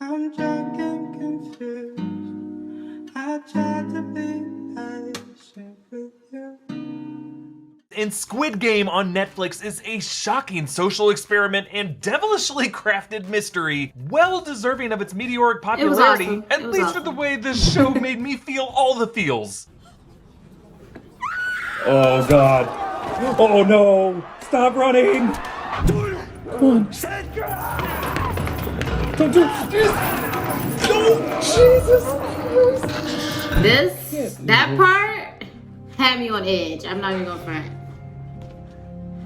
I'm drunk and confused. I tried to be patient with you. And Squid Game on Netflix is a shocking social experiment and devilishly crafted mystery, well deserving of its meteoric popularity, awesome. at least for the way this show made me feel all the feels. Oh god. Oh no! Stop running! Don't do this! No! Jesus! That part had me on edge. I'm not even gonna front.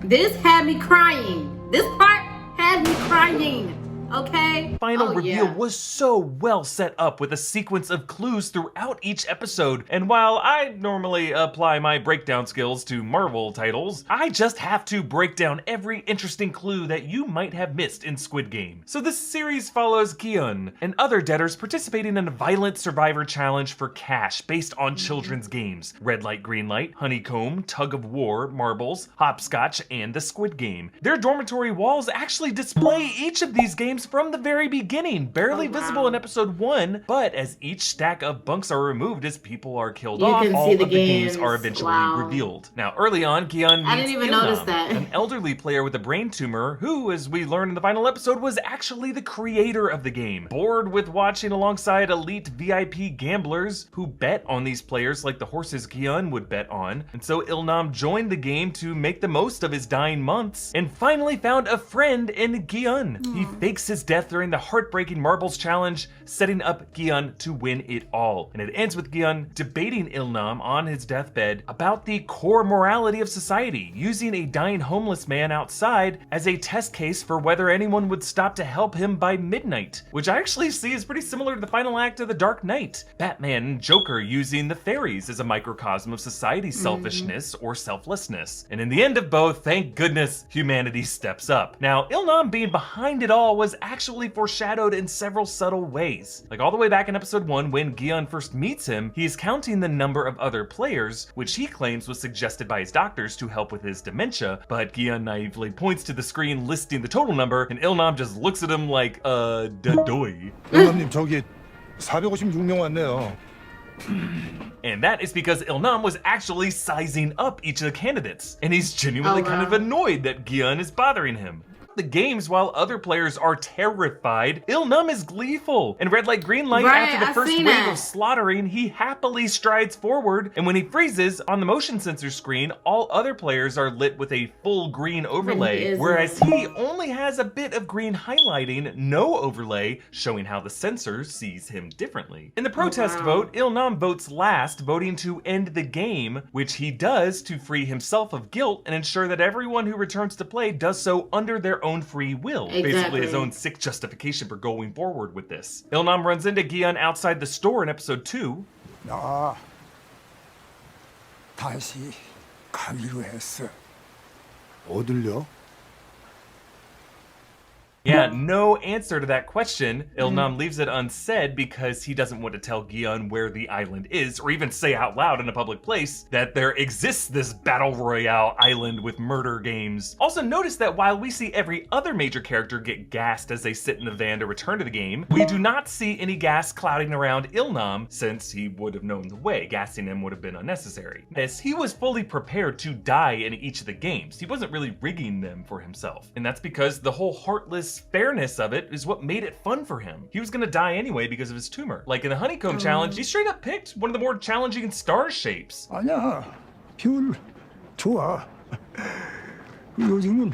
This had me crying. This part had me crying. Okay? Final reveal was so well set up with a sequence of clues throughout each episode, and while I normally apply my breakdown skills to Marvel titles, I just have to break down every interesting clue that you might have missed in Squid Game. So this series follows Kyun and other debtors participating in a violent survivor challenge for cash based on children's games: Red Light, Green Light, Honeycomb, Tug of War, Marbles, Hopscotch, and the Squid Game. Their dormitory walls actually display each of these games from the very beginning, barely visible in episode 1, but as each stack of bunks are removed as people are killed off, all of the games are eventually revealed. Now, early on, Kyun meets Ilnam, an elderly player with a brain tumor who, as we learn in the final episode, was actually the creator of the game. Bored with watching alongside elite VIP gamblers who bet on these players like the horses Kyun would bet on, and so Ilnam joined the game to make the most of his dying months, and finally found a friend in Kyun. He fakes his death during the heartbreaking Marbles challenge, setting up Kyun to win it all. And it ends with Kyun debating Ilnam on his deathbed about the core morality of society, using a dying homeless man outside as a test case for whether anyone would stop to help him by midnight, which I actually see is pretty similar to the final act of The Dark Knight. Batman and Joker using the fairies as a microcosm of society's selfishness or selflessness. And in the end of both, thank goodness, humanity steps up. Now, Ilnam being behind it all was actually foreshadowed in several subtle ways. Like all the way back in episode 1, when Kyun first meets him, he is counting the number of other players, which he claims was suggested by his doctors to help with his dementia, but Kyun naively points to the screen listing the total number, and Ilnam just looks at him like, dadoy. 일남님 저기 456명 왔네요. And that is because Ilnam was actually sizing up each of the candidates, and he's genuinely kind of annoyed that Kyun is bothering him. The games, while other players are terrified, Ilnam is gleeful. In Red Light, Green Light, after the first wave of slaughtering, he happily strides forward, and when he freezes, on the motion sensor screen, all other players are lit with a full green overlay, whereas he only has a bit of green highlighting, no overlay, showing how the sensor sees him differently. In the protest vote, Ilnam votes last, voting to end the game, which he does to free himself of guilt and ensure that everyone who returns to play does so under their own free will. Basically his own sick justification for going forward with this. Ilnam runs into Kyun outside the store in episode 2. 나 다시 가기로 했어. 어딜요? Yeah, no answer to that question. Ilnam leaves it unsaid because he doesn't want to tell Kyun where the island is, or even say out loud in a public place that there exists this battle royale island with murder games. Also notice that while we see every other major character get gassed as they sit in the van to return to the game, we do not see any gas clouding around Ilnam, since he would have known the way. Gassing him would have been unnecessary. As he was fully prepared to die in each of the games, he wasn't really rigging them for himself. And that's because the whole heartless fairness of it is what made it fun for him. He was gonna die anyway because of his tumor. Like in the Honeycomb challenge, he straight up picked one of the more challenging star shapes. 아니야, 별 좋아. 요즘은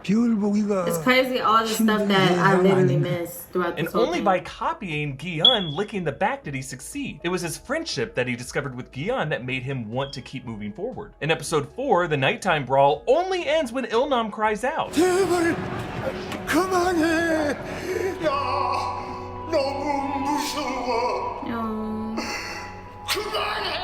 It's crazy all the stuff that I literally missed throughout this whole And only thing. by copying Kyun licking the back did he succeed. It was his friendship that he discovered with Kyun that made him want to keep moving forward. In episode 4, the nighttime brawl only ends when Ilnam cries out. 제발 그만해. 나 너무 무서워. 그만해.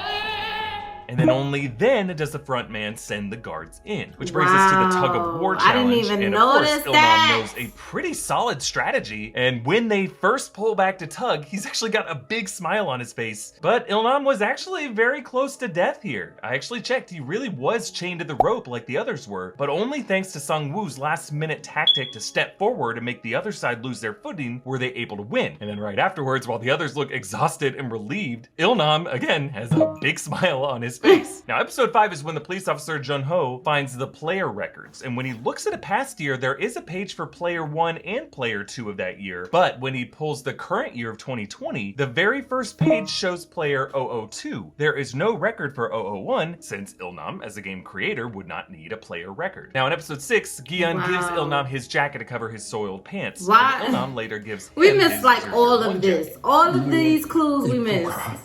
And and only then does the front man send the guards in. Which brings us to the tug of war I didn't challenge. even and notice of course, that. Ilnam knows a pretty solid strategy, and when they first pull back to tug, he's actually got a big smile on his face. But Ilnam was actually very close to death here. I actually checked, he really was chained to the rope like the others were, but only thanks to Sung-woo's last minute tactic to step forward and make the other side lose their footing were they able to win. And then right afterwards, while the others look exhausted and relieved, Ilnam, again, has a big smile on his face. Now, episode 5 is when the police officer Jun-ho finds the player records, and when he looks at a past year, there is a page for player 1 and player 2 of that year, but when he pulls the current year of 2020, the very first page shows player 002. There is no record for 001, since Ilnam, as a game creator, would not need a player record. Now, in episode 6, Gi-yeon gives Ilnam his jacket to cover his soiled pants. Why? And Ilnam later gives We him missed his like all 001 of this. jacket. All of these clues we missed. 이쁘가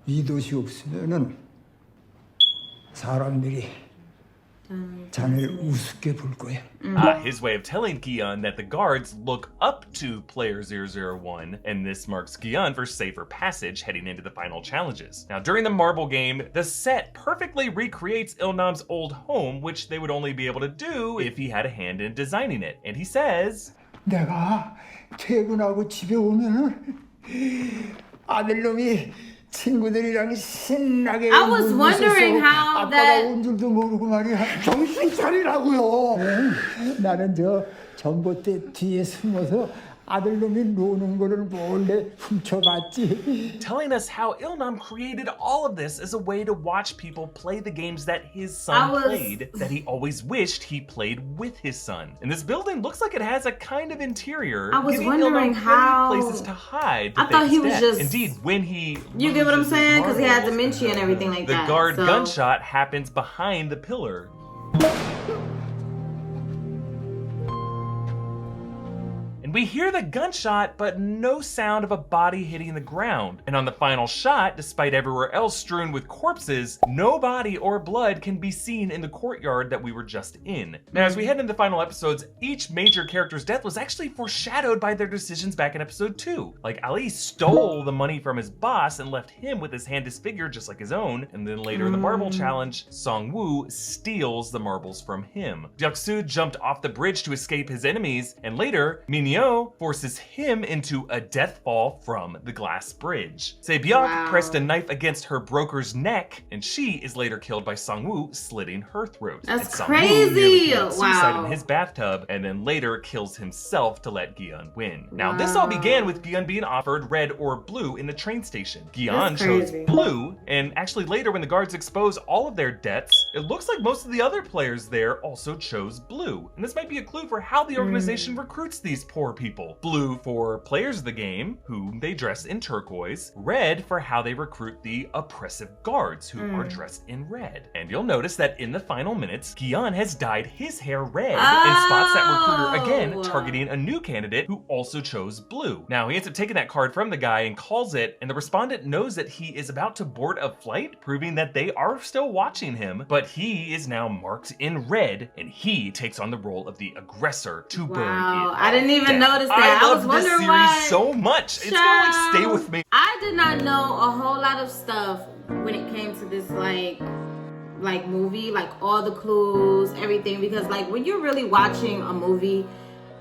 이 도시 없으면은 사람들이 자네를 우습게 볼 거야. His way of telling Gi-yeon that the guards look up to player 001, and this marks Gi-yeon for safer passage heading into the final challenges. Now, during the marble game, the set perfectly recreates Ilnam's old home, which they would only be able to do if he had a hand in designing it. And he says, 내가 퇴근하고 집에 오면은 아들놈이 친구들이랑 신나게 I was wondering how 아빠가 that- 온 줄도 모르고 말이야. 정신 차리라고요. 나는 저 전봇대 뒤에 숨어서 아들놈이 노는 거를 몰래 훔쳐봤지. telling us how Ilnam created all of this as a way to watch people play the games that his I son was- played, that he always wished he played with his son. And this building looks like it has a kind of interior, I was giving wondering Ilnam how- plenty of places to hide. I thought he was just- Indeed, when he You get what I'm loses his saying? Because he had marbles, dementia and everything like the that. guard so. gunshot happens behind the pillar. We hear the gunshot, but no sound of a body hitting the ground. And on the final shot, despite everywhere else strewn with corpses, no body or blood can be seen in the courtyard that we were just in. Now, as we head into the final episodes, each major character's death was actually foreshadowed by their decisions back in episode 2. Like, Ali stole the money from his boss and left him with his hand disfigured just like his own. And then later in the marble challenge, Song-woo steals the marbles from him. Deok-soo jumped off the bridge to escape his enemies, and later, Min-yo forces him into a death fall from the glass bridge. Se-byuk pressed a knife against her broker's neck, and she is later killed by Song-woo slitting her throat. That's and Song-woo crazy! nearly commits suicide Wow. in his bathtub, and then later kills himself to let Gi-yeon win. Now, this all began with Gi-yeon being offered red or blue in the train station. Gi-yeon That's chose crazy. blue, and actually later when the guards expose all of their deaths, it looks like most of the other players there also chose blue. And this might be a clue for how the organization recruits these poor people. Blue for players of the game, whom they dress in turquoise. Red for how they recruit the oppressive guards, who are dressed in red. And you'll notice that in the final minutes, Gi-yeon has dyed his hair red and spots that recruiter again, targeting a new candidate who also chose blue. Now, he ends up taking that card from the guy and calls it, and the respondent knows that he is about to board a flight, proving that they are still watching him, but he is now marked in red, and he takes on the role of the aggressor to burn it. I didn't even down. notice that. I I love was this wondering series why. so much. It's gonna like stay with me. I did not know a whole lot of stuff when it came to this like movie, like all the clues, everything, because like when you're really watching a movie,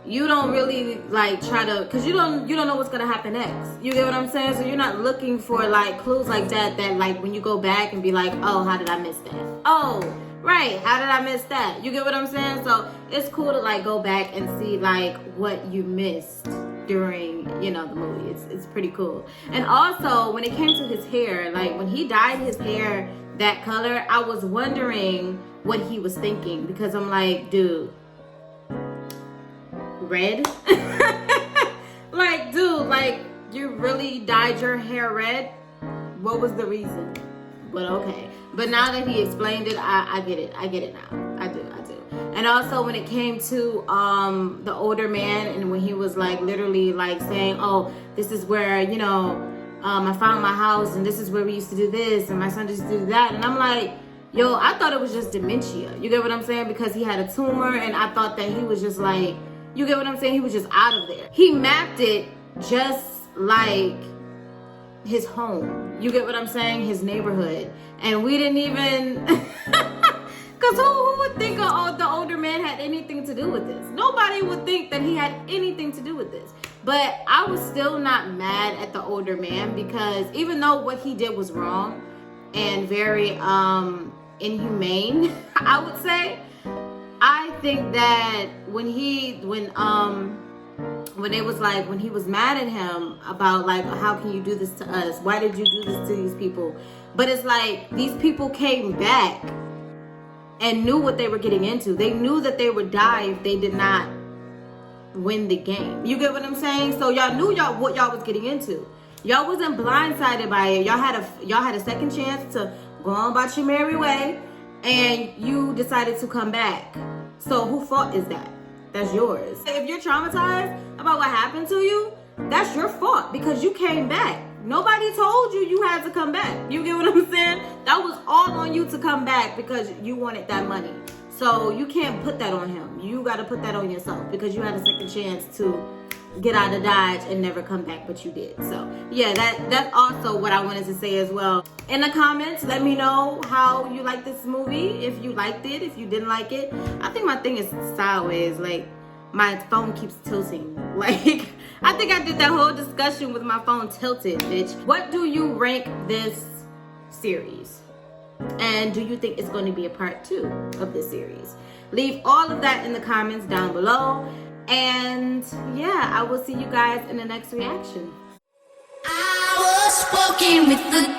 you don't really like try to, because you don't know what's gonna happen next. You get what I'm saying? So you're not looking for like clues like that like when you go back and be like, oh, how did I miss that? Oh, right, how did I miss that? You get what I'm saying? So it's cool to like go back and see like what you missed during, you know, the movie. It's pretty cool. And also when it came to his hair, like when he dyed his hair that color, I was wondering what he was thinking, because I'm like, dude, red? Like, dude, like you really dyed your hair red? What was the reason? But okay. But now that he explained it, I get it. I get it now. I do. And also when it came to the older man, and when he was like literally like saying, oh, this is where, you know, I found my house, and this is where we used to do this, and my son used to do that. And I'm like, yo, I thought it was just dementia. You get what I'm saying? Because he had a tumor, and I thought that he was just like, you get what I'm saying? He was just out of there. He mapped it just like his home. You get what I'm saying? His neighborhood. and we didn't even. Because who would think the older man had anything to do with this? Nobody would think that he had anything to do with this. But I was still not mad at the older man, because even though what he did was wrong and very inhumane, I would say, I think that when it was like, when he was mad at him about like, how can you do this to us? Why did you do this to these people? But it's like, these people came back and knew what they were getting into. They knew that they would die if they did not win the game. You get what I'm saying? So y'all knew what y'all was getting into. Y'all wasn't blindsided by it. Y'all had a second chance to go on about your merry way, and you decided to come back. So whose fault is that? That's yours. If you're traumatized about what happened to you, that's your fault, because you came back. Nobody told you had to come back. You get what I'm saying? That was all on you to come back because you wanted that money. So you can't put that on him. You got to put that on yourself, because you had a second chance to get out of Dodge and never come back, but you did. So yeah, that's also what I wanted to say as well. In the comments, let me know how you like this movie. If you liked it, if you didn't like it. I think my thing is sideways. Like, my phone keeps tilting. Like, I think I did that whole discussion with my phone tilted, bitch. What do you rank this series? And do you think it's going to be a part 2 of this series? Leave all of that in the comments down below. And yeah, I will see you guys in the next reaction. I was walking with the